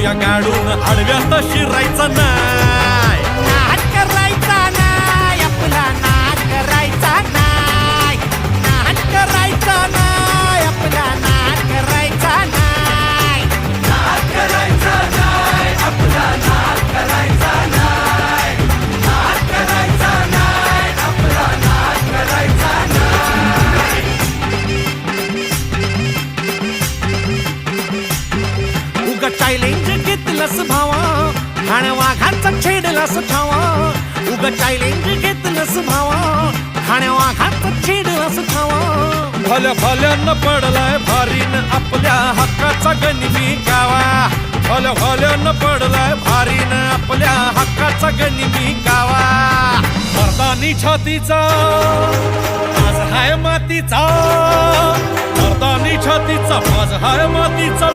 या गाडून आडव्यात शिरायचा नाही. नाद करायचा नाही, आपला नाद करायचा नाही. नाद करायचा नाही, आपला नाद करायचा नाही. नाद करायचा नाही, आपला नाद करायचा नाही. नाद करायचा नाही, आपला नाद करायचा नाही. उगा चॅलेंज घेतलंस भावा, ठाण्या वाघाचा छेडलास ठावा. उगा चॅलेंज घेतलंस भावा, ठाण्या वाघाचा छेडलास ठावा. भल्या भल्यानं पडलाय भारीन आपल्या हक्काचा गनिमी गावा. भल्या भल्यानं पडलाय भारीन आपल्या हक्काचा गनिमी गावा. मर्दानी छातीचा आज हाय मातीचा, मर्दानी छातीचा आज हाय मातीचा.